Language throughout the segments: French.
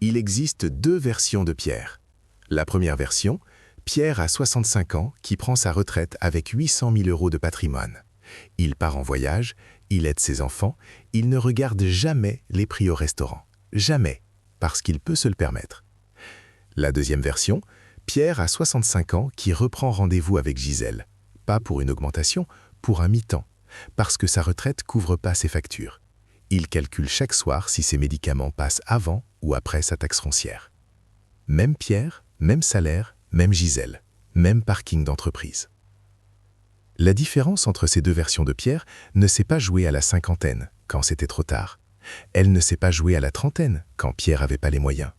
Il existe deux versions de Pierre. La première version, Pierre a 65 ans qui prend sa retraite avec 800 000 € de patrimoine. Il part en voyage, il aide ses enfants, il ne regarde jamais les prix au restaurant. Jamais, parce qu'il peut se le permettre. La deuxième version, Pierre a 65 ans qui reprend rendez-vous avec Gisèle. Pas pour une augmentation, pour un mi-temps, parce que sa retraite couvre pas ses factures. Il calcule chaque soir si ses médicaments passent avant ou après sa taxe foncière. Même Pierre, même salaire, même Gisèle, même parking d'entreprise. La différence entre ces deux versions de Pierre ne s'est pas jouée à la cinquantaine, quand c'était trop tard. Elle ne s'est pas jouée à la trentaine, quand Pierre n'avait pas les moyens.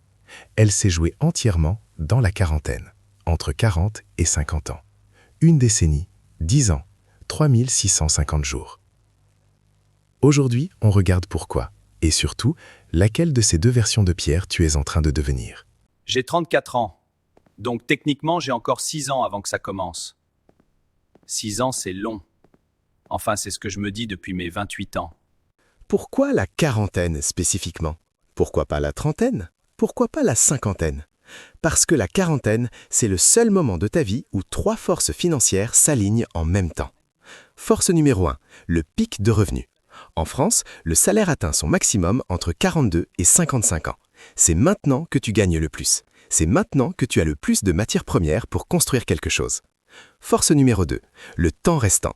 Elle s'est jouée entièrement dans la quarantaine, entre 40 et 50 ans. Une décennie, 10 ans, 3650 jours. Aujourd'hui, on regarde pourquoi, et surtout, laquelle de ces deux versions de Pierre tu es en train de devenir. J'ai 34 ans, donc techniquement j'ai encore 6 ans avant que ça commence. 6 ans c'est long. Enfin c'est ce que je me dis depuis mes 28 ans. Pourquoi la quarantaine spécifiquement? Pourquoi pas la trentaine? Pourquoi pas la cinquantaine? Parce que la quarantaine, c'est le seul moment de ta vie où 3 forces financières s'alignent en même temps. Force numéro 1, le pic de revenus. En France, le salaire atteint son maximum entre 42 et 55 ans. C'est maintenant que tu gagnes le plus. C'est maintenant que tu as le plus de matières premières pour construire quelque chose. Force numéro 2, le temps restant.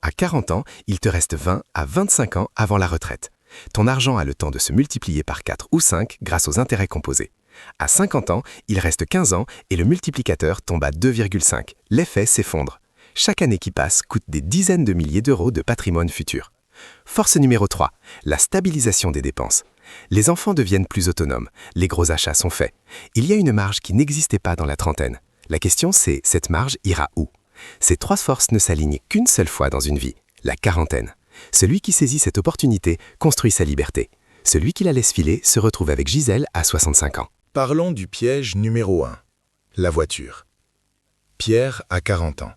À 40 ans, il te reste 20 à 25 ans avant la retraite. Ton argent a le temps de se multiplier par 4 ou 5 grâce aux intérêts composés. À 50 ans, il reste 15 ans et le multiplicateur tombe à 2,5. L'effet s'effondre. Chaque année qui passe coûte des dizaines de milliers d'euros de patrimoine futur. Force numéro 3, la stabilisation des dépenses. Les enfants deviennent plus autonomes, les gros achats sont faits. Il y a une marge qui n'existait pas dans la trentaine. La question c'est, cette marge ira où? Ces 3 forces ne s'alignent qu'une seule fois dans une vie, la quarantaine. Celui qui saisit cette opportunité construit sa liberté. Celui qui la laisse filer se retrouve avec Gisèle à 65 ans. Parlons du piège numéro 1, la voiture. Pierre a 40 ans.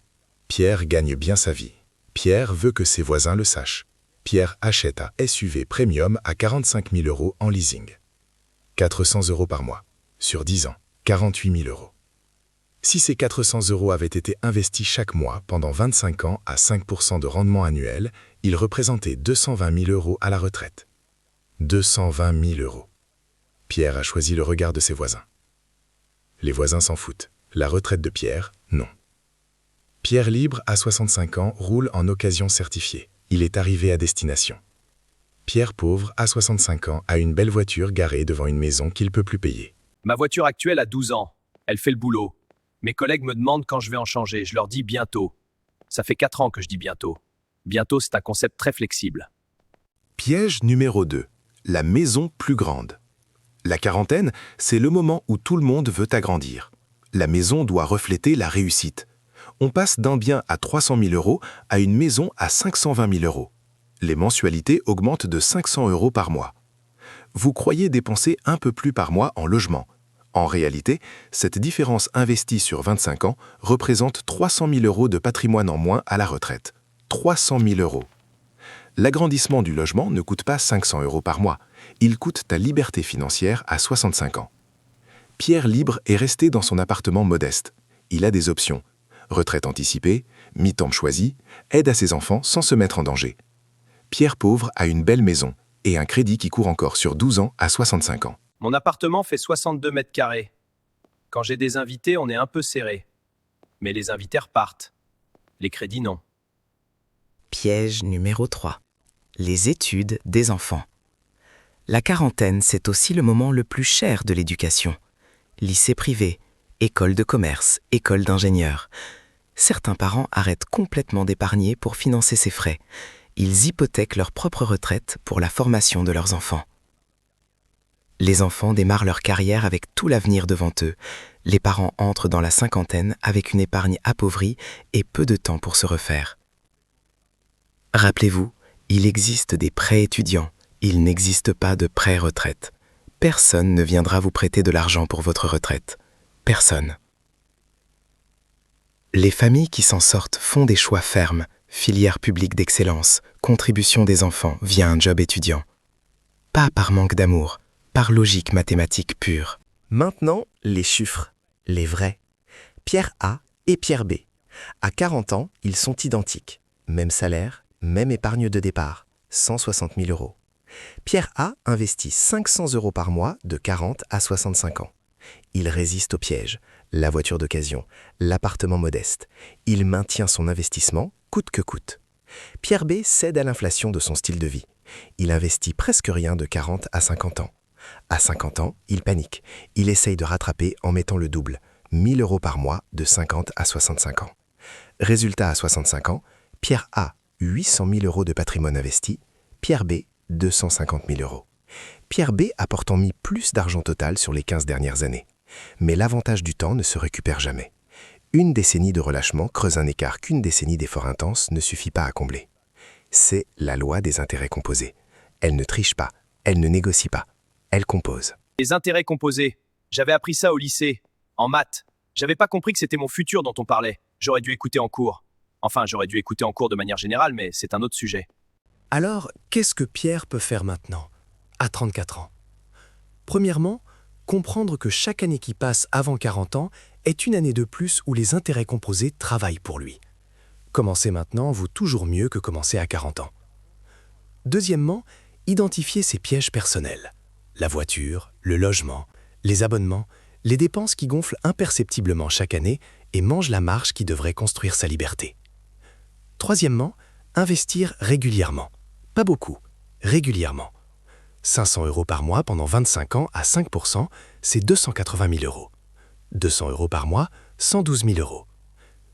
Pierre gagne bien sa vie. Pierre veut que ses voisins le sachent. Pierre achète un SUV premium à 45 000 € en leasing. 400 € par mois. Sur 10 ans, 48 000 €. Si ces 400 € avaient été investis chaque mois pendant 25 ans à 5% de rendement annuel, ils représentaient 220 000 € à la retraite. 220 000 €. Pierre a choisi le regard de ses voisins. Les voisins s'en foutent. La retraite de Pierre, non. Pierre libre, à 65 ans, roule en occasion certifiée. Il est arrivé à destination. Pierre pauvre, à 65 ans, a une belle voiture garée devant une maison qu'il ne peut plus payer. Ma voiture actuelle a 12 ans. Elle fait le boulot. Mes collègues me demandent quand je vais en changer. Je leur dis bientôt. Ça fait 4 ans que je dis bientôt. Bientôt, c'est un concept très flexible. Piège numéro 2. La maison plus grande. La quarantaine, c'est le moment où tout le monde veut agrandir. La maison doit refléter la réussite. On passe d'un bien à 300 000 € à une maison à 520 000 €. Les mensualités augmentent de 500 € par mois. Vous croyez dépenser un peu plus par mois en logement. En réalité, cette différence investie sur 25 ans représente 300 000 € de patrimoine en moins à la retraite. 300 000 €. L'agrandissement du logement ne coûte pas 500 € par mois. Il coûte ta liberté financière à 65 ans. Pierre libre est resté dans son appartement modeste. Il a des options. Retraite anticipée, mi-temps choisi, aide à ses enfants sans se mettre en danger. Pierre pauvre a une belle maison et un crédit qui court encore sur 12 ans à 65 ans. Mon appartement fait 62 mètres carrés. Quand j'ai des invités, on est un peu serré. Mais les invités repartent. Les crédits, non. Piège numéro 3. Les études des enfants. La quarantaine, c'est aussi le moment le plus cher de l'éducation. Lycée privé, école de commerce, école d'ingénieur. Certains parents arrêtent complètement d'épargner pour financer ces frais. Ils hypothèquent leur propre retraite pour la formation de leurs enfants. Les enfants démarrent leur carrière avec tout l'avenir devant eux. Les parents entrent dans la cinquantaine avec une épargne appauvrie et peu de temps pour se refaire. Rappelez-vous, il existe des prêts étudiants, il n'existe pas de prêt retraite. Personne ne viendra vous prêter de l'argent pour votre retraite. Personne. Les familles qui s'en sortent font des choix fermes, filière publique d'excellence, contribution des enfants via un job étudiant. Pas par manque d'amour, pas par logique mathématique pure. Maintenant, les chiffres, les vrais. Pierre A et Pierre B. À 40 ans, ils sont identiques. Même salaire, même épargne de départ, 160 000 euros. Pierre A investit 500 € par mois de 40 à 65 ans. Il résiste au piège, la voiture d'occasion, l'appartement modeste. Il maintient son investissement coûte que coûte. Pierre B cède à l'inflation de son style de vie. Il investit presque rien de 40 à 50 ans. À 50 ans, il panique. Il essaye de rattraper en mettant le double, 1 000 € par mois de 50 à 65 ans. Résultat à 65 ans, Pierre A, 800 000 € de patrimoine investi, Pierre B, 250 000 €. Pierre B a pourtant mis plus d'argent total sur les 15 dernières années. Mais l'avantage du temps ne se récupère jamais. Une décennie de relâchement creuse un écart qu'une décennie d'efforts intenses ne suffit pas à combler. C'est la loi des intérêts composés. Elle ne triche pas, elle ne négocie pas, elle compose. Les intérêts composés. J'avais appris ça au lycée, en maths. J'avais pas compris que c'était mon futur dont on parlait. J'aurais dû écouter en cours. Enfin, j'aurais dû écouter en cours de manière générale, mais c'est un autre sujet. Alors, qu'est-ce que Pierre peut faire maintenant, à 34 ans? Premièrement, comprendre que chaque année qui passe avant 40 ans est une année de plus où les intérêts composés travaillent pour lui. Commencer maintenant vaut toujours mieux que commencer à 40 ans. Deuxièmement, identifier ses pièges personnels. La voiture, le logement, les abonnements, les dépenses qui gonflent imperceptiblement chaque année et mangent la marge qui devrait construire sa liberté. Troisièmement, investir régulièrement. Pas beaucoup, régulièrement. 500 € par mois pendant 25 ans à 5%, c'est 280 000 €. 200 € par mois, 112 000 €.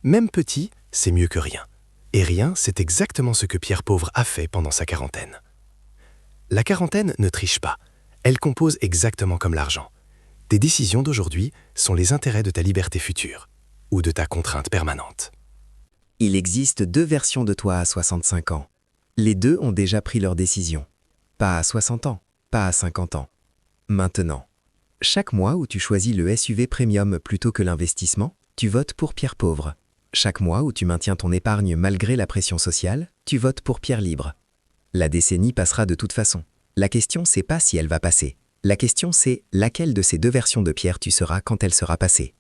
Même petit, c'est mieux que rien. Et rien, c'est exactement ce que Pierre Pauvre a fait pendant sa quarantaine. La quarantaine ne triche pas. Elle compose exactement comme l'argent. Tes décisions d'aujourd'hui sont les intérêts de ta liberté future ou de ta contrainte permanente. Il existe 2 versions de toi à 65 ans. Les deux ont déjà pris leur décision. Pas à 60 ans, pas à 50 ans. Maintenant. Chaque mois où tu choisis le SUV Premium plutôt que l'investissement, tu votes pour Pierre Pauvre. Chaque mois où tu maintiens ton épargne malgré la pression sociale, tu votes pour Pierre Libre. La décennie passera de toute façon. La question, c'est pas si elle va passer. La question, c'est laquelle de ces 2 versions de Pierre tu seras quand elle sera passée.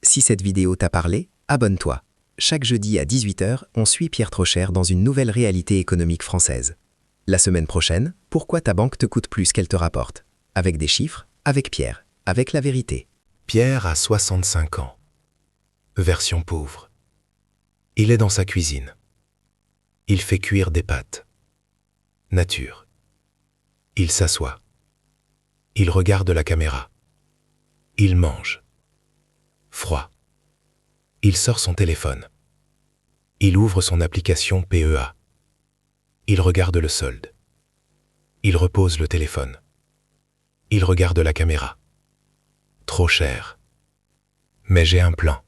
Si cette vidéo t'a parlé, abonne-toi. Chaque jeudi à 18 h, on suit Pierre Trocher dans une nouvelle réalité économique française. La semaine prochaine, pourquoi ta banque te coûte plus qu'elle te rapporte? Avec des chiffres, avec Pierre, avec la vérité. Pierre a 65 ans. Version pauvre. Il est dans sa cuisine. Il fait cuire des pâtes. Nature. Il s'assoit. Il regarde la caméra. Il mange. Froid. Il sort son téléphone. Il ouvre son application PEA. Il regarde le solde. Il repose le téléphone. Il regarde la caméra. Trop cher. Mais j'ai un plan.